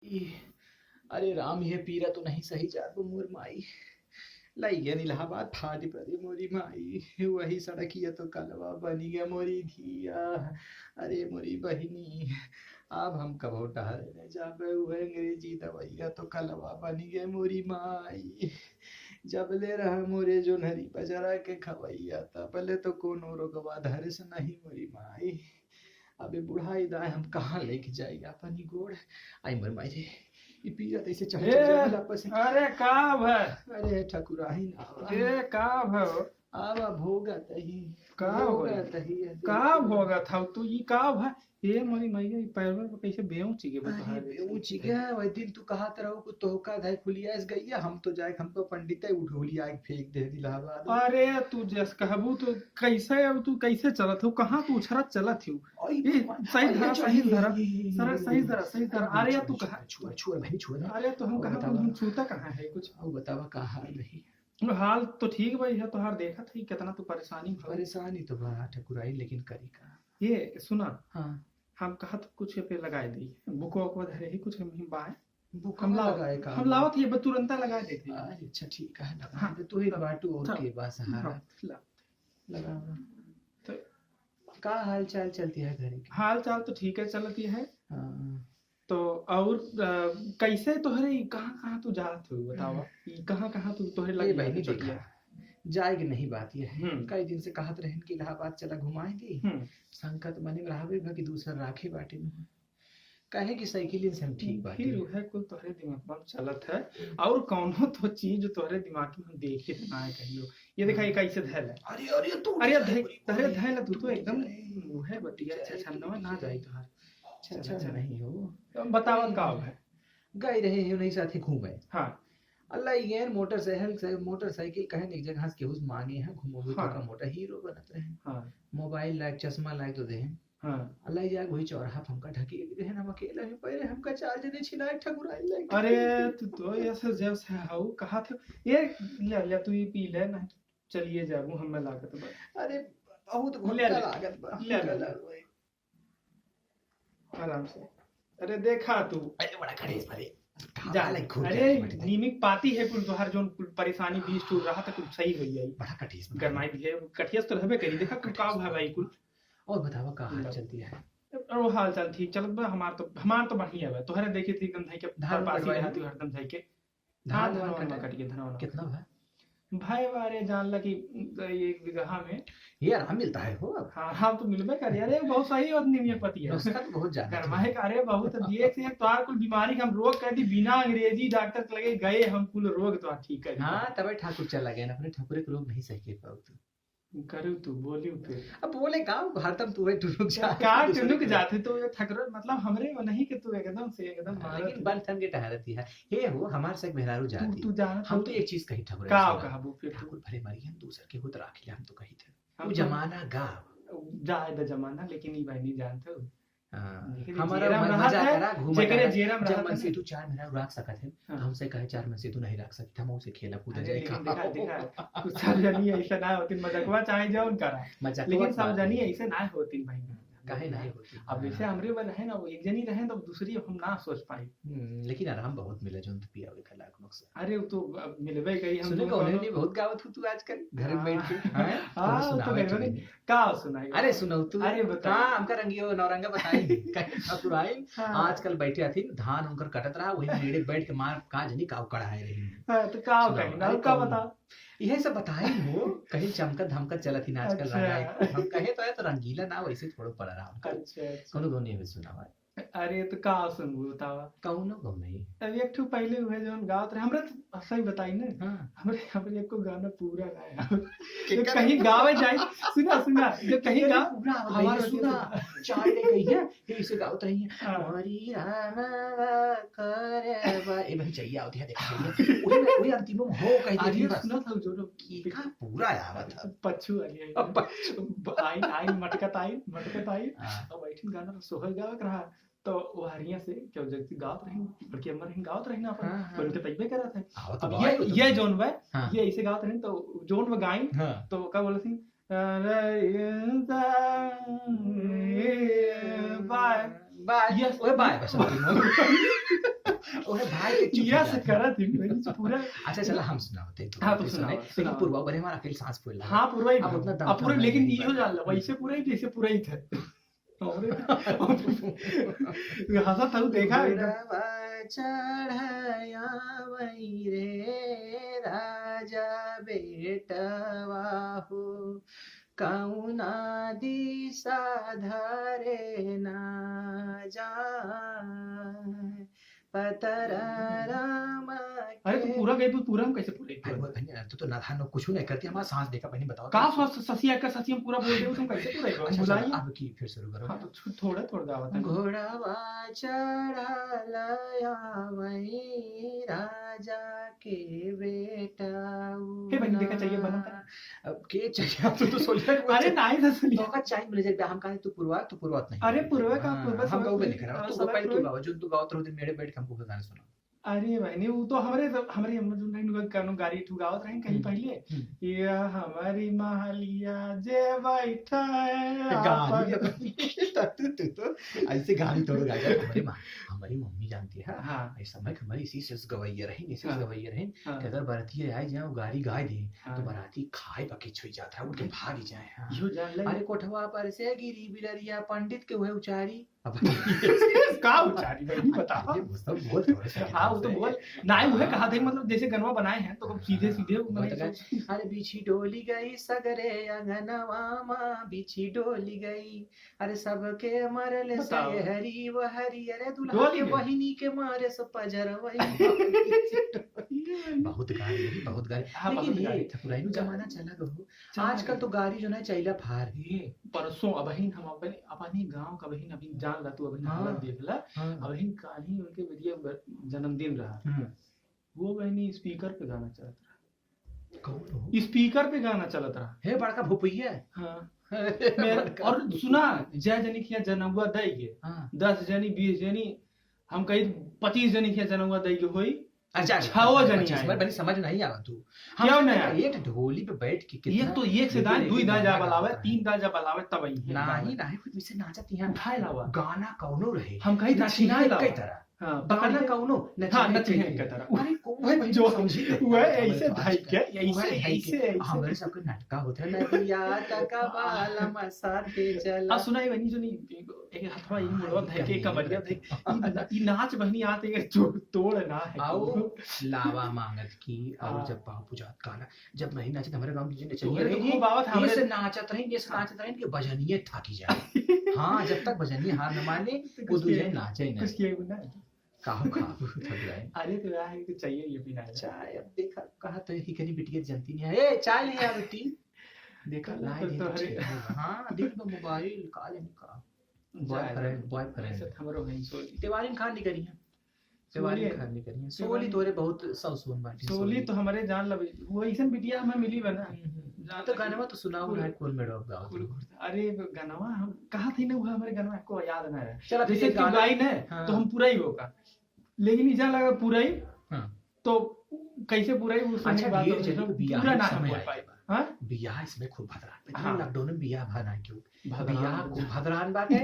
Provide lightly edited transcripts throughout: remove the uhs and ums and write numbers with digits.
ई, अरे राम ये पीरा तो नहीं सही जात मोर माई लाई गया इलाहाबाद फाड़ी पड़ी मोरी माई वही सड़किया तो कलवा बनी गया मोरी धिया। अरे मोरी बहिनी अब हम कबो टहलने जाबे हुए अंग्रेजी दवाइया तो कलवा बनी गए मोरी माई। जब ले रहा मोरे जो नरी बजरा के खवैया था पहले तो कोनो रोगवा धरे से नहीं मोरी माई। अबे बुढ़ाई दाए हम कहाँ लेके जाएगा अपनी गोड़। आई मर माई रे ये पीरा तैसे चढ़ ए, चढ़ जाए आपस। अरे का भय अरे ठकुराही ना ए का भय आवा भोगत ही का भोगत ही का भोगत हव तू ई का भय ए मोरी मैया ई पैरवा पे कैसे बेऊची के अरे बता बेऊची गया वही दिन तू कहा तरह को तोहका धाय खुलियास गईया हम तो जाए हम तो पंडित उठोलिया आग फेंक दे इलाहाबाद। अरे तू जस कहबू तो कैसे अब तू कैसे चलत हो कहाँ तू उछरत चलत हो ए सही धरा सही धरा सर सही धरा अरे तू कहाँ छुआ छुआ भाई छुआ अरे तो हम कहाँ हम छूता कहाँ है कुछ अब बतावा का हाल रही। हाल तो ठीक भाई है तोहार देखा था कितना तू परेशानी भइल। परेशानी तो बा ठकुराई लेकिन करी का। ये सुना हाँ हम कहा तो कुछ पे लगाए दी बुक वुक धरे ही कुछ हम बाय बुक हम लगाए का हम लावत ये तुरंत लगा देते अरे अच्छा ठीक है लगा हाँ। दे तू ही बाटू और के बस सहारा ला। लगा तो का हाल चाल चलती है घर की। हाल चाल तो ठीक है चलती है हाँ। तो और कैसे तोहरे कहाँ कहाँ तू जात हो बतावा कहाँ कहाँ तू तोहरे ये लगे बहनी चलिए देखा जाएगी नहीं बात ये है कई दिन से कहत रहन कि इलाहाबाद चला घुमाएंगे संकट मने में रहावे कि दूसर राखे बाटे में कहे कि साइकिल से हम ठीक बाटे फिर वह कुल तोहरे दिमाग में चलत है और कौनो तो चीज तोहरे दिमाग में देखे ना है कहियो ये देखा ये कैसे धैल है अरे अरे तू अरे तोहरे धैल तू तो एकदम है बटिया छछनवा ना जाई तोहर अच्छा नहीं हो बतावत का है गए रहे हैं नहीं साथे घूमे। हाँ अल्लाह ये मोटरसाइकिल कहे एक जगह से केहू मांगे हैं घूमोगे तो का मोटा हीरो बनत रहे। हाँ मोबाइल लाइक चश्मा लाइक तो दे हाँ अल्लाह जाग वही चौराहा हमका ढके दे हम अकेला है पहले हमका चार्ज नहीं छिना ठकुराई लाइक। अरे तू तो ऐसे जैसे हाउ कहा थे ये ले तू ये पी ले ना चलिए जाबू हम लागत बा। अरे बहुत घुटका लागत बा ले आराम से अरे देखा तू अरे बड़ा खड़ेस भरे जा अरे नीमिक पाती है कुल तोहर जोन परेशानी बीच टूर रहा था कुल सही गई है बड़ा कठिस गरमाई भी है कठियस तो रहबे करी देखा का भाई कुल और बतावा का हाल चलती है। और हाल चाल ठीक चलत बा हमार तो बढ़िया है तोहरे देखे थी एकदम धाई के धान पासी रहती हरदम धाई के धान कट के धनवा कितना है भाई बारे जान लगी एक बीघा में ये आराम मिलता है हो हाँ हाँ तो मिलबे कर अरे बहुत सही और नियम पति है उसका तो बहुत ज्यादा गरमाए अरे बहुत ये से तोहार कुल बीमारी हम रोग कर दी बिना अंग्रेजी डॉक्टर के लगे गए हम कुल रोग तो ठीक कर हाँ तबे ठाकुर चला गया ना अपने ठाकुर के रोग नहीं सही कर पाऊ तू करू तू बोलियो फिर अब बोले काम हरदम तू टुनुक जा का टुनुक जाते तो ये ठकरो मतलब हमरे वो नहीं कि तू एकदम से एकदम लेकिन बन ठन के टहरती है हे हो हमार से मेहरारू जाती तू जान हम तो एक चीज कही ठाकुर का कहबू फिर ठाकुर भले मरी हम दूसर के खुद राख ले हम तो कही थे वो जमाना गाव जाए द जमाना लेकिन ई भाई नहीं जानते हो हमारा मजा करा घूमा जेकरे जेरम जब मन से तू चार महीना रख सकत है हमसे कहे चार मन से तू नहीं रख सकता हम उसे खेला कूदा जाए देखा कुछ सब जनी ऐसा ना होती मजाकवा चाहे जाओ करा लेकिन सब जनी ऐसे ना होती भाई काहे नहीं होती। अब जैसे हमरे वाला है ना वो एक जनी रहे तो दूसरी हम ना सोच पाई लेकिन आराम बहुत मिले जो पिया हुए खला को से अरे तो मिलबे गई हम सुने को नहीं बहुत गावत तू आजकल घर में बैठ के हां सुनावे का सुनाई अरे सुनो तू अरे बता हमका रंगियो नौरंगा बताई कहीं ठकुराई आजकल बैठे थी धान उनकर कटत रहा वही मेरे बैठ के मार का जनी का कढ़ाए रही हां तो का कहीं ना का बता यही सब बताई हो कहीं चमकत धमकत चलत ही आजकल रंगाई हम कहे तो रंगीला ना वैसे थोड़ा पड़ रहा अच्छा कोनो गाने में सुनावा अरे तो का सुनबू बतावा कौनो गम नहीं अब एक ठो पहले हुए जोन गावत रहे हमरा तो सही बताई ना हमरे एक को गाना पूरा गाया तो कहीं गावे जाए सुना जो कहीं गा पूरा हमारा सुना चार ने कही है ये इसे गावत रही है हरी राम करे ए भाई चाहिए आवती है देख ओए अंतिम में हो कह दी बस सुना था जो की का पूरा आवत था पछू आई आई मटकत आई अब बैठन गाना सोहर गावत रहा तो वो हरिया से क्यों जगती गावत रही बड़की अम्मा रही गावत रही ना अपन पर उनके तइबे करा था अब ये जोन बा ये ऐसे गावत रही तो जोन में गाई तो का बोले थी बाय यस ओए बाय बस ओए भाई के चुप यस हो जा। करत ही वही पूरा। अच्छा चला हम सुनाओते तो हाँ, तो सुने सुनाओ, लेकिन सुनाओ। पूर्वा बड़े हमारा अकेले सांस फूल हाँ पूरा ही अब उतना दम अब पूरा, थम लेकिन नहीं ये हो पाएगा। जाला वैसे पूरा ही जैसे पूरा ही था। हमरे हंसा था देखा एकदम। घोड़वा चढ़या वही रे राजा बेटवा हो कौना दिशा धरे ना जाए पतर राम अरे तू पूरा गए, तू पूरा हम कैसे पूरे अरे वो बहनी तू तो नाधान कुछ नहीं करती हमारा सांस देखा बहनी बताओ का ससिया का ससिया पूरा बोल रहे हो तुम कैसे पूरा अच्छा अच्छा, बुलाइए। अब की फिर शुरू करो हाँ तो थोड़ा थोड़ा गावत है। घोड़वा चढ़लया वही राजा के बेटा हे बहनी देखा चाहिए बना था। अब के चाहिए अब तो सोलिया अरे नहीं था सुनिए। तो का चाहिए मिल जाए हम कहा तू पूर्वात नहीं अरे पूर्वा का पूर्वा हम गाओ सब नहीं करा तू सब पहले तू पूर्वा। गाओ जो तू गाओ तो मेरे बैठ के हमको गाना सुना अरे बहनी वो तो हमारे अमर जुन कानू गाड़ी ठू गावत रहे कहीं पहले ये हमारी महलिया जे बैठा है गाली तू तो ऐसे गाली तोड़ गा जा हमारी मम्मी जानती है हाँ ऐसा मैं हमारी इसी से गवैया रही इसी से हाँ। गवैया रही हाँ। कि अगर बाराती आए जाए वो गाड़ी गाय दे हाँ। तो बाराती खाए पके छुई जाता है उठ के भाग ही जाए हाँ। यो जान ले अरे कोठवा पर से गिरी बिलरिया पंडित के हुए उचारी अब का उचारी बहनी बताओ। ये सब बहुत थोड़े से हाँ वो तो बोल ना ही हुए कहा थे मतलब जैसे गनवा बनाए हैं तो सीधे सीधे अरे बिछी डोली गई सगरे अंगनवा माँ बिछी डोली गई अरे सबके मरले से बताओ। हरी वो हरी अरे दुल्हा डोली के गई। बहिनी के मारे से पजर बहुत गाली बहुत गाली हाँ, लेकिन बहुत ये गाली। ठकुराइनो जमाना चला गो चला आजकल गया। तो गाड़ी जो है चैला फार ये परसों अबहिन हम अपने गांव का बहिन अभी जान ला तू अभी हाँ। हालत देख ला अबहिन काल ही उनके बेटिया जन्मदिन रहा वो बहनी स्पीकर पे गाना चलत रहा कौन हो स्पीकर पे गाना चलत रहा हे बड़का भूपैया हाँ बड़का और सुना जय जनी किया जनौआ दई के हाँ 10 जनी 20 जनी हम कही 25 जनी किया जनौआ दई के होई अच्छा छाओ जनी अच्छा, आए। बड़ी समझ नहीं आवा तू क्यों नहीं समझ आई? एक ढोली पे बैठ के कितना एक तो एक से दान दुई दान जा बलावे गाता है। 3 दान जा बलावे तब आई है नाही नाही खुद से नाचत यहाँ उठाए लावा गाना कौनो रहे हम कही नचिना नचिना कई तरह हां गाना कौनो हाँ नचिना नचिना कई के तरह तरह अरे कौन जो समझी वह ऐसे भाई क्या ऐसे ऐसे हमारे सबके नाटका होता है नदिया तक बाला मसाते चला सुनाई बहनी सुनी एक हथवा ये मुड़वा धै के कमरिया धै ई नाच बहनी आते के तोड़ ना है आओ लावा मांगत की और हाँ। जब बापू जात काला जब नहीं नाचत हमारे गांव की तोहरे तो नचनिया खूब आवत ये हमरे से नाचत रही ये से नाचत रही कि बजनिए थाकी जाए हाँ जब तक बजनिए हार न माने वो दूजे नाचे ही कुछ नहीं किए ना काहू काहू थक जाए अरे तो यार है कि चाहिए ये पीना है चाय अब देखा कहा तो ही करी बिटिया जलती नहीं है ए चाय ले आ बेटी देखा तो लाए तो दे अरे- हां दिन में मोबाइल काले निका बॉयफ्रेंड ऐसे हमरो है सोली तिवारी खान नहीं करी है तिवारी खान नहीं करी है सोली तिवारी- तोरे बहुत सौसोन बाटी सोली तो हमारे जान लगे वो ऐसन बिटिया हमें मिली बना जान तो गाना तो सुनाओ ना कौन मेरे अब गाओ अरे गनवा हम कहा थी ना वो हमारे गनवा को याद ना है चल जैसे तू गाई ना हाँ। तो हम पूरा ही होगा लेकिन इजा लगा पूरा ही हाँ। तो कैसे पूरा ही वो सुनने अच्छा के बाद ढेर तो जगह बियाह पूरा के ना समय बोल आएगा। पाए हाँ बियाह इसमें खूब भदरान हाँ। लॉकडाउन में बियाह भना क्यों भदरान। बियाह खूब भदरान बाटे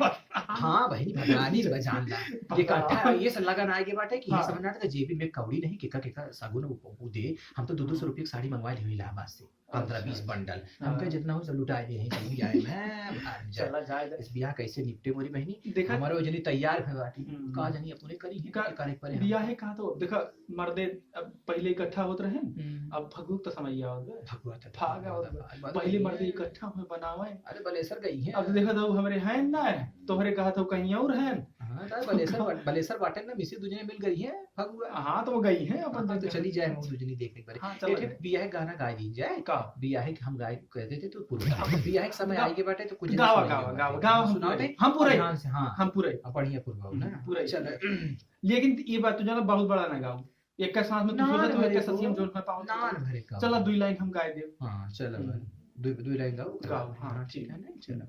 हाँ बहनी भदरानी लगा जान ला ये इकट्ठा ये सब लगन आए के बाटे कि ये हाँ। सब नाटक जेबी में कौड़ी नहीं किका किका सागुन वो दे हम तो 200 रुपये की साड़ी मंगवाई हुई इलाहाबाद से 15-20 बंडल हम हाँ। कहे जितना हो सब लुटाए दे चली आए मैं भाग जाए चला जाए इस बियाह कैसे निपटे मोरी बहनी देखा हमारे वो जनी तैयार है बाटी हम्म। का जनी अपने करी है का- करे परे बिया है कहा तो देखा मर्दे अब पहले इकट्ठा होत रहे हम्म। अब फगुक तो समय आवत गए भगवा था भाग आवत पहले मर्दे इकट्ठा हुए बनावे अरे बलेसर गई है अब देखा तो हमारे हैं ना तोहरे कहा तो कहीं और हैं हाँ तो बलेसर बाटे ना मिसी दूजने मिल गई है भगवा हाँ तो वो गई है अपन अपन तो चली जाए हम दूजनी देखने पर हाँ, चलो ये बिया है गाना गा दी जाए का बिया है कि हम गाय कहते थे तो पूरा बिया है समय आएगे बाटे तो कुछ गावा गावा गावा गावा हम पूरा ही ध्यान से हाँ हम पूरा ही बढ़िया पूर्वा ना पूरा ही। चल लेकिन ये बात तो जाना बहुत बड़ा ना गाओ एक का साथ में तू सोचा तो एक का ससियम जोन में पाओ नान भरे का चला 2 लाइन हम गाए दे हाँ चलो दो लाइन गाओ गाओ, हाँ, ठीक है ना चलो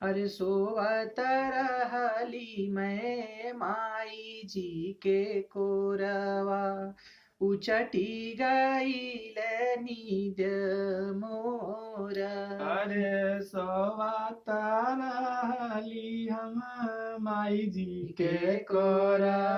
अरे सोवत रहली मैं माई जी के कोरवा उचटी गईल नींद मोरा। अरे सोवाता रहली हम माई जी के कोरा।